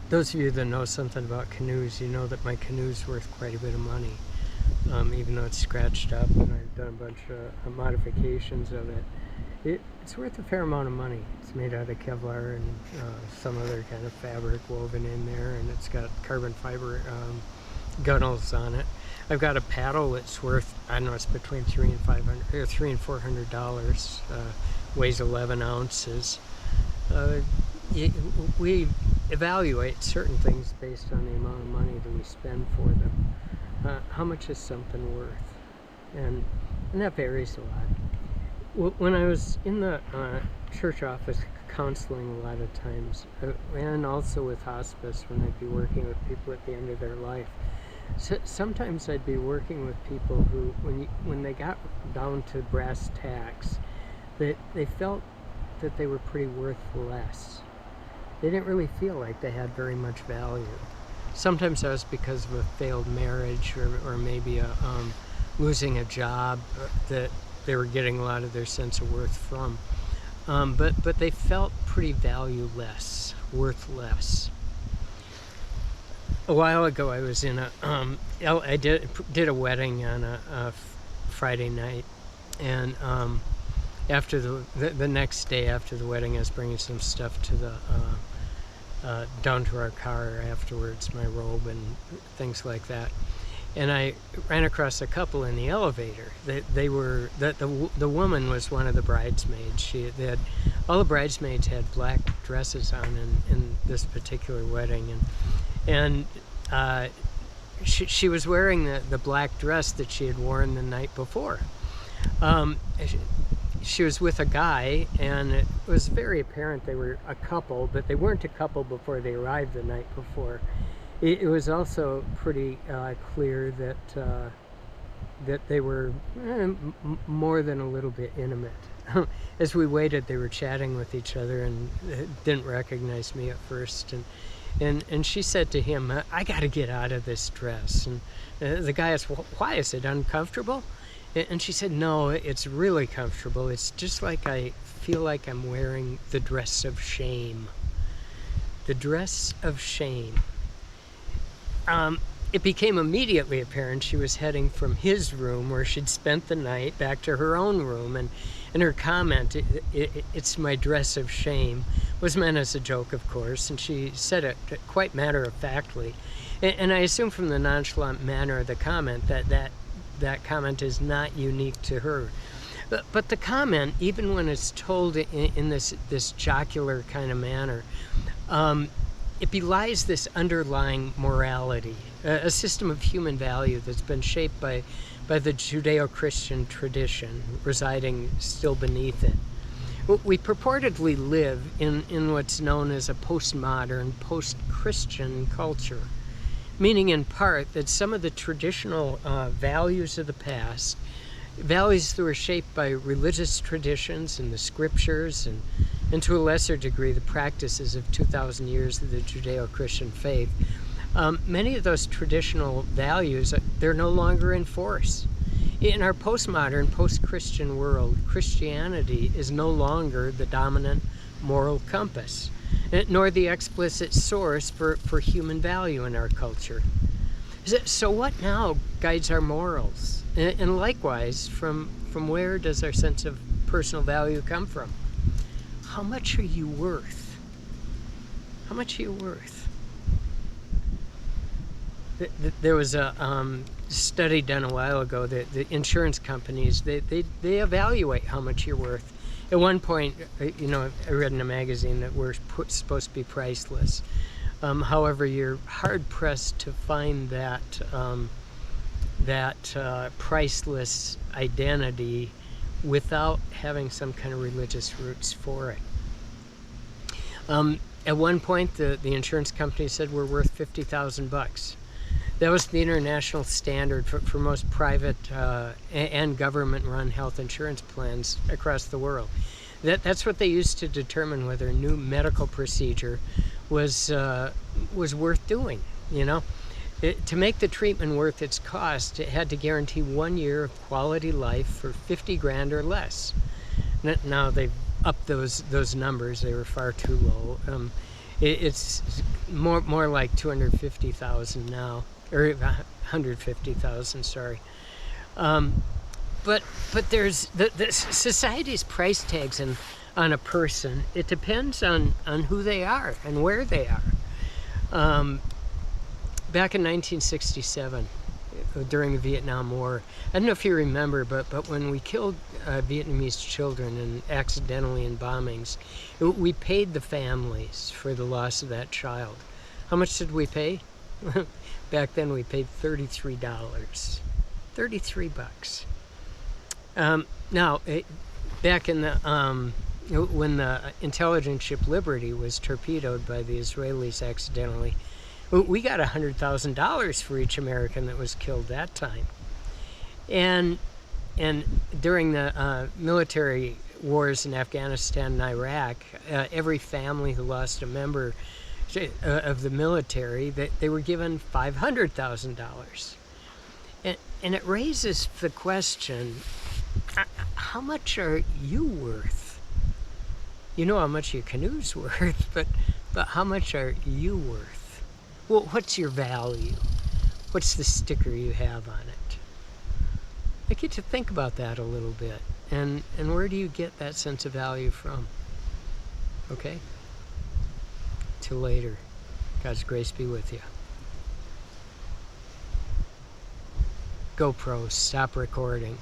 Those of you that know something about canoes, you know that my canoe's worth quite a bit of money, even though it's scratched up and I've done a bunch of modifications of it. It's worth a fair amount of money. It's made out of Kevlar and some other kind of fabric woven in there, and it's got carbon fiber gunnels on it. I've got a paddle that's worth, I don't know, it's between $300 and $400. Weighs 11 ounces. We evaluate certain things based on the amount of money that we spend for them. How much is something worth? And that varies a lot. When I was in the church office counseling a lot of times, and also with hospice when I'd be working with people at the end of their life, sometimes I'd be working with people who, when they got down to brass tacks, they felt that they were pretty worth less. They didn't really feel like they had very much value. Sometimes that was because of a failed marriage or maybe losing a job that they were getting a lot of their sense of worth from. But they felt pretty valueless, worth less. A while ago I was in I did a wedding on a Friday night, and after the next day after the wedding, I was bringing some stuff to the down to our car afterwards, my robe and things like that. And I ran across a couple in the elevator. The woman was one of the bridesmaids. All the bridesmaids had black dresses on in this particular wedding, and she was wearing the black dress that she had worn the night before. She was with a guy, and it was very apparent they were a couple, but they weren't a couple before they arrived the night before. It was also pretty clear that they were more than a little bit intimate. As we waited, they were chatting with each other and didn't recognize me at first. And she said to him, "I got to get out of this dress." And the guy asked, "Well, why? Is it uncomfortable?" And she said, "No, it's really comfortable. It's just like I feel like I'm wearing the dress of shame." The dress of shame. It became immediately apparent she was heading from his room where she'd spent the night back to her own room, and her comment, "It's my dress of shame," was meant as a joke, of course, and she said it quite matter-of-factly. And I assume from the nonchalant manner of the comment that comment is not unique to her. But the comment, even when it's told in this jocular kind of manner, it belies this underlying morality, a system of human value that's been shaped by the Judeo-Christian tradition residing still beneath it. We purportedly live in what's known as a postmodern, post-Christian culture, meaning in part that some of the traditional values of the past, values that were shaped by religious traditions and the scriptures, and to a lesser degree the practices of 2,000 years of the Judeo-Christian faith, many of those traditional values, they're no longer in force. In our postmodern, post-Christian world, Christianity is no longer the dominant moral compass, nor the explicit source for human value in our culture. So what now guides our morals? And likewise, from where does our sense of personal value come from? How much are you worth? How much are you worth? There was a study done a while ago that the insurance companies, they evaluate how much you're worth. At one point, I read in a magazine that we're supposed to be priceless. However, you're hard-pressed to find that priceless identity without having some kind of religious roots for it. At one point, the insurance company said we're worth $50,000. That was the international standard for most private and government-run health insurance plans across the world. That's what they used to determine whether a new medical procedure was worth doing. To make the treatment worth its cost, it had to guarantee 1 year of quality life for $50,000 or less. Now they've upped those numbers; they were far too low. It's more like 250,000 now, or 150,000. Sorry. But there's the society's price tags on a person. It depends on who they are and where they are. Back in 1967, during the Vietnam War, I don't know if you remember, but when we killed Vietnamese children accidentally in bombings, we paid the families for the loss of that child. How much did we pay? Back then we paid $33. 33 bucks. Now, back in the when the intelligence ship Liberty was torpedoed by the Israelis accidentally, we got $100,000 for each American that was killed that time. And during the military wars in Afghanistan and Iraq, every family who lost a member of the military, they were given $500,000. And it raises the question, how much are you worth? You know how much your canoe's worth, but how much are you worth? Well, what's your value? What's the sticker you have on it? I get to think about that a little bit. And where do you get that sense of value from? Okay? Till later. God's grace be with you. GoPro, stop recording.